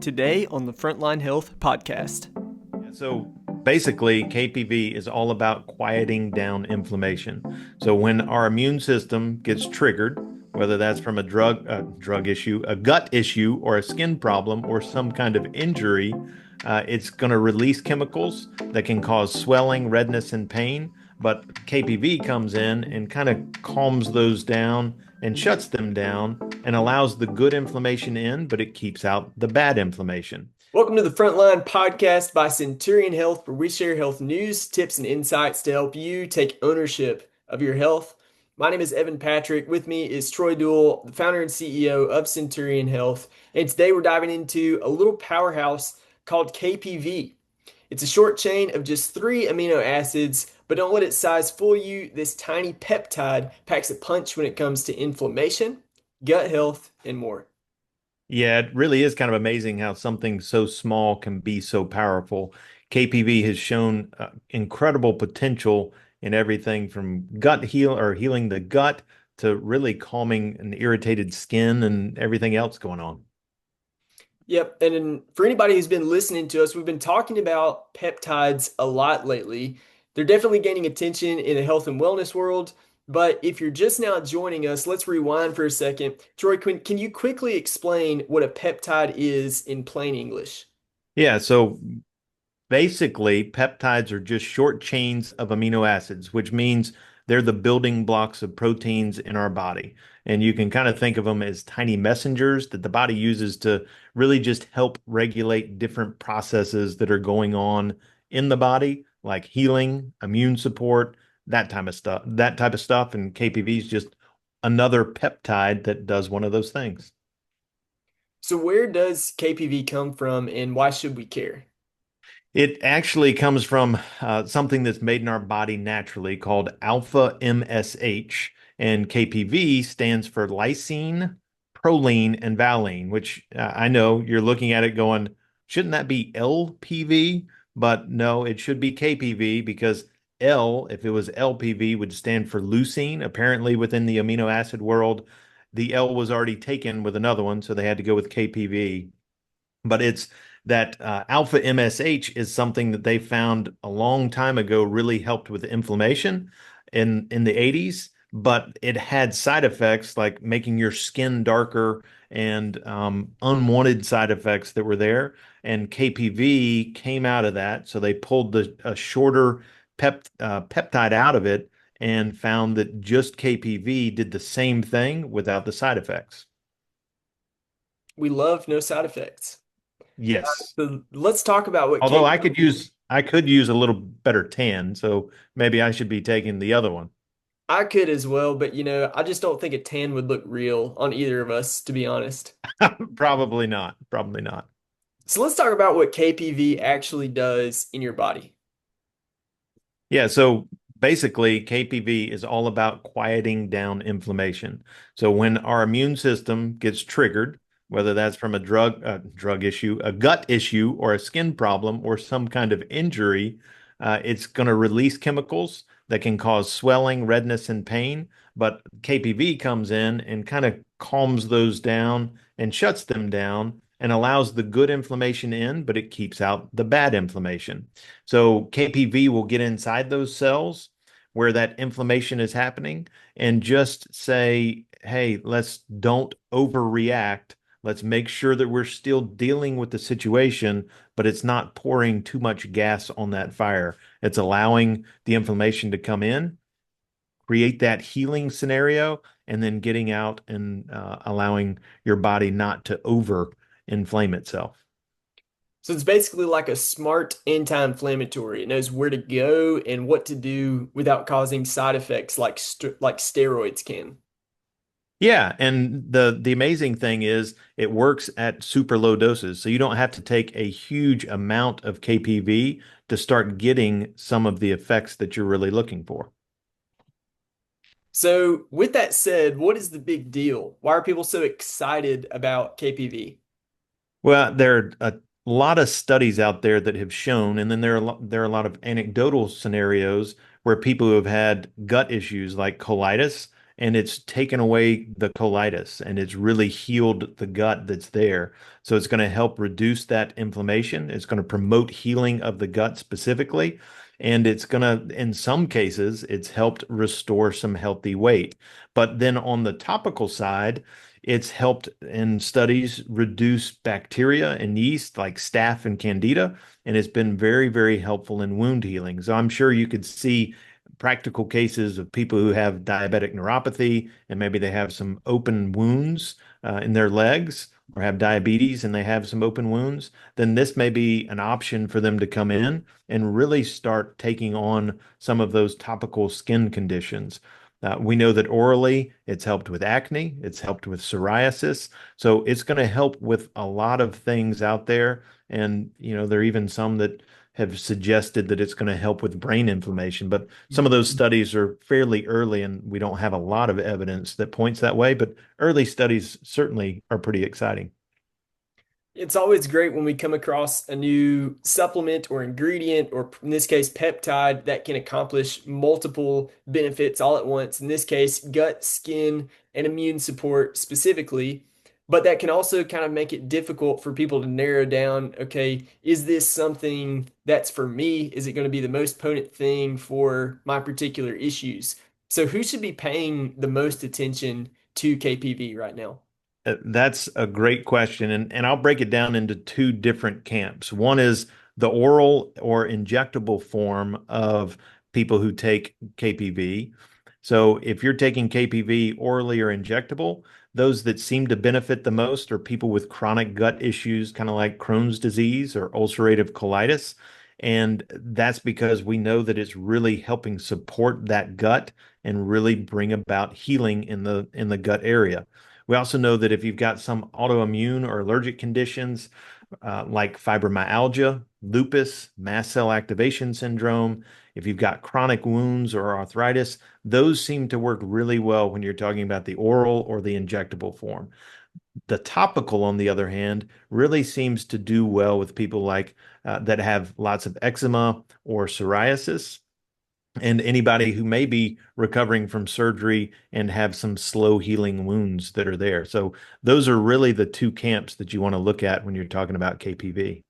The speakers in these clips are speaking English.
Today on the Frontline Health Podcast. So basically, KPV is all about quieting down inflammation. So when our immune system gets triggered, whether that's from a drug issue, a gut issue, or a skin problem, or some kind of injury, it's going to release chemicals that can cause swelling, redness, and pain. But KPV comes in and kind of calms those down and shuts them down and allows the good inflammation in, but it keeps out the bad inflammation. Welcome to the Frontline Podcast by Centurion Health, where we share health news, tips, and insights to help you take ownership of your health. My name is Evan Patrick. With me is Troy Duell, the founder and CEO of Centurion Health. And today we're diving into a little powerhouse called KPV. It's a short chain of just 3 amino acids, but don't let its size fool you. This tiny peptide packs a punch when it comes to inflammation, gut health, and more. Yeah, it really is kind of amazing how something so small can be so powerful. KPV has shown incredible potential in everything from healing the gut to really calming an irritated skin and everything else going on. Yep. And for anybody who's been listening to us, we've been talking about peptides a lot lately. They're definitely gaining attention in the health and wellness world. But if you're just now joining us, let's rewind for a second. Troy, can you quickly explain what a peptide is in plain English? Yeah, so basically, peptides are just short chains of amino acids, which means they're the building blocks of proteins in our body. And you can kind of think of them as tiny messengers that the body uses to really just help regulate different processes that are going on in the body, like healing, immune support, that type of stuff. And KPV is just another peptide that does one of those things. So where does KPV come from and why should we care? It actually comes from something that's made in our body naturally called alpha MSH, and KPV stands for lysine-proline-valine, which I know you're looking at it going, shouldn't that be LPV? But no, it should be KPV because L, if it was LPV, would stand for leucine. Apparently, within the amino acid world, the L was already taken with another one, so they had to go with KPV. But it's that alpha MSH is something that they found a long time ago really helped with inflammation in the 80s, but it had side effects like making your skin darker and unwanted side effects that were there. And KPV came out of that, so they pulled a shorter peptide out of it and found that just KPV did the same thing without the side effects. We love no side effects. Yes. So let's talk about what Although KPV. I could use a little better tan, so maybe I should be taking the other one. I could as well, but I just don't think a tan would look real on either of us, to be honest. Probably not. Probably not. So let's talk about what KPV actually does in your body. Yeah, so basically KPV is all about quieting down inflammation. So when our immune system gets triggered, whether that's from a drug issue, a gut issue, or a skin problem, or some kind of injury, it's going to release chemicals that can cause swelling, redness, and pain. But KPV comes in and kind of calms those down and shuts them down and allows the good inflammation in, but it keeps out the bad inflammation. So KPV will get inside those cells where that inflammation is happening and just say, hey, let's don't overreact. Let's make sure that we're still dealing with the situation, but it's not pouring too much gas on that fire. It's allowing the inflammation to come in, create that healing scenario, and then getting out and allowing your body not to over inflame itself. So it's basically like a smart anti-inflammatory. It knows where to go and what to do without causing side effects like steroids can. Yeah, and the amazing thing is it works at super low doses. So you don't have to take a huge amount of KPV to start getting some of the effects that you're really looking for. So with that said, what is the big deal? Why are people so excited about KPV? Well, there are a lot of studies out there that have shown, and then there are a lot of anecdotal scenarios where people who have had gut issues like colitis and it's taken away the colitis and it's really healed the gut that's there. So it's going to help reduce that inflammation. It's going to promote healing of the gut specifically. And it's going to, in some cases, it's helped restore some healthy weight. But then on the topical side, it's helped in studies reduce bacteria and yeast like staph and candida, and it's been very, very helpful in wound healing. So I'm sure you could see practical cases of people who have diabetic neuropathy and maybe they have some open wounds in their legs or have diabetes and they have some open wounds, then this may be an option for them to come in and really start taking on some of those topical skin conditions. We know that orally it's helped with acne, it's helped with psoriasis. So it's going to help with a lot of things out there. And, there are even some that have suggested that it's going to help with brain inflammation. But some of those studies are fairly early, and we don't have a lot of evidence that points that way. But early studies certainly are pretty exciting. It's always great when we come across a new supplement or ingredient, or in this case, peptide that can accomplish multiple benefits all at once. In this case, gut, skin, and immune support specifically. But that can also kind of make it difficult for people to narrow down, okay, is this something that's for me? Is it going to be the most potent thing for my particular issues? So, who should be paying the most attention to KPV right now? That's a great question. And I'll break it down into two different camps. One is the oral or injectable form of people who take KPV. So if you're taking KPV orally or injectable, those that seem to benefit the most are people with chronic gut issues, kind of like Crohn's disease or ulcerative colitis. And that's because we know that it's really helping support that gut and really bring about healing in the gut area. We also know that if you've got some autoimmune or allergic conditions like fibromyalgia, lupus, mast cell activation syndrome, if you've got chronic wounds or arthritis, those seem to work really well when you're talking about the oral or the injectable form. The topical, on the other hand, really seems to do well with people like that have lots of eczema or psoriasis and anybody who may be recovering from surgery and have some slow healing wounds that are there. So those are really the two camps that you want to look at when you're talking about KPV.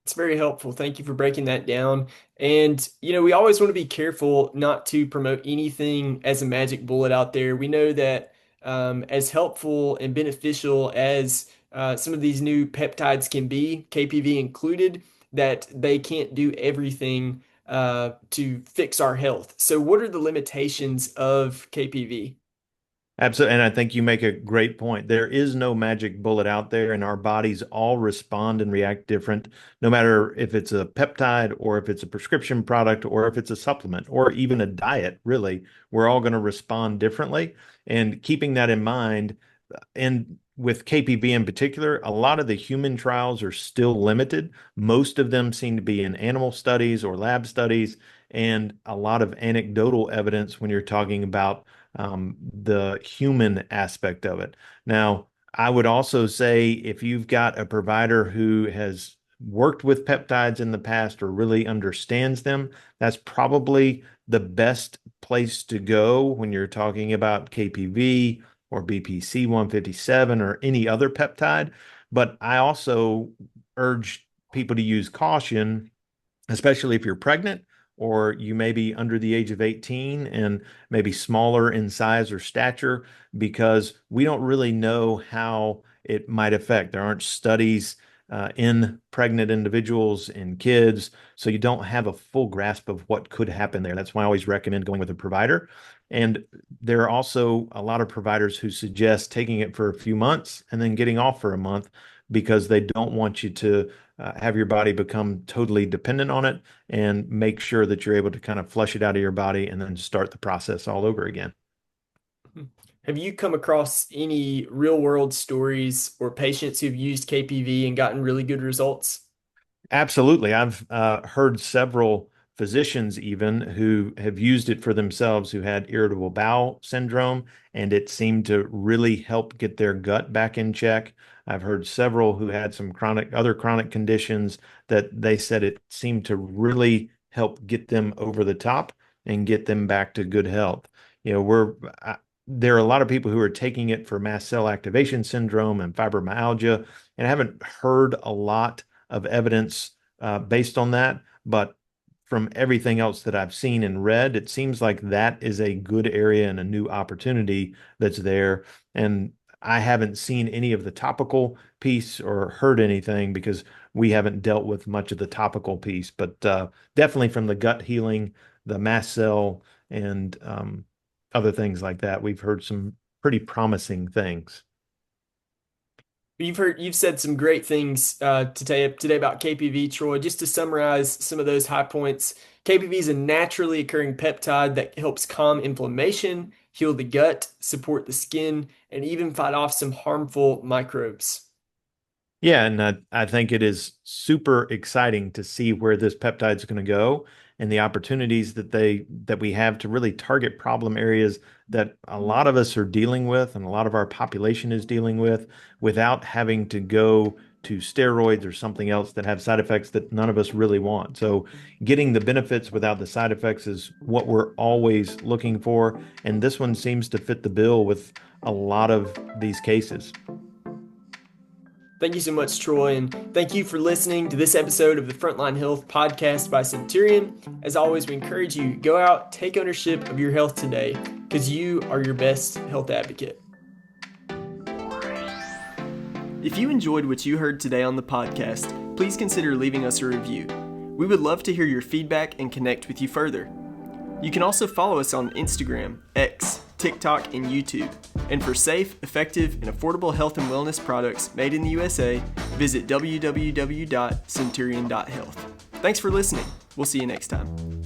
It's very helpful. Thank you for breaking that down. And, we always want to be careful not to promote anything as a magic bullet out there. We know that as helpful and beneficial as some of these new peptides can be, KPV included, that they can't do everything to fix our health. So, what are the limitations of KPV? Absolutely. And I think you make a great point. There is no magic bullet out there, and our bodies all respond and react different, no matter if it's a peptide or if it's a prescription product or if it's a supplement or even a diet, really. We're all going to respond differently. And keeping that in mind, and with KPV in particular, a lot of the human trials are still limited. Most of them seem to be in animal studies or lab studies, and a lot of anecdotal evidence when you're talking about the human aspect of it. Now, I would also say if you've got a provider who has worked with peptides in the past or really understands them, that's probably the best place to go when you're talking about KPV or BPC 157 or any other peptide. But I also urge people to use caution, especially if you're pregnant or you may be under the age of 18 and maybe smaller in size or stature, because we don't really know how it might affect. There aren't studies in pregnant individuals and kids, so you don't have a full grasp of what could happen there. That's why I always recommend going with a provider. And there are also a lot of providers who suggest taking it for a few months and then getting off for a month because they don't want you to have your body become totally dependent on it, and make sure that you're able to kind of flush it out of your body and then start the process all over again. Have you come across any real world stories or patients who've used KPV and gotten really good results? Absolutely. I've heard several physicians even who have used it for themselves who had irritable bowel syndrome, and it seemed to really help get their gut back in check. I've heard several who had some other chronic conditions that they said it seemed to really help get them over the top and get them back to good health. There are a lot of people who are taking it for mast cell activation syndrome and fibromyalgia, and I haven't heard a lot of evidence based on that. But from everything else that I've seen and read, it seems like that is a good area and a new opportunity that's there. And I haven't seen any of the topical piece or heard anything because we haven't dealt with much of the topical piece. But definitely from the gut healing, the mast cell, and other things like that, we've heard some pretty promising things. You've said some great things today about KPV, Troy. Just to summarize some of those high points, KPV is a naturally occurring peptide that helps calm inflammation, heal the gut, support the skin, and even fight off some harmful microbes. Yeah, and I think it is super exciting to see where this peptide is going to go and the opportunities that we have to really target problem areas that a lot of us are dealing with and a lot of our population is dealing with without having to go to steroids or something else that have side effects that none of us really want. So getting the benefits without the side effects is what we're always looking for, and this one seems to fit the bill with a lot of these cases. Thank you so much, Troy, and thank you for listening to this episode of the Frontline Health podcast by Centurion. As always, we encourage you, go out, take ownership of your health today, because you are your best health advocate. If you enjoyed what you heard today on the podcast, please consider leaving us a review. We would love to hear your feedback and connect with you further. You can also follow us on Instagram, X, TikTok, and YouTube. And for safe, effective, and affordable health and wellness products made in the USA, visit www.centurion.health. Thanks for listening. We'll see you next time.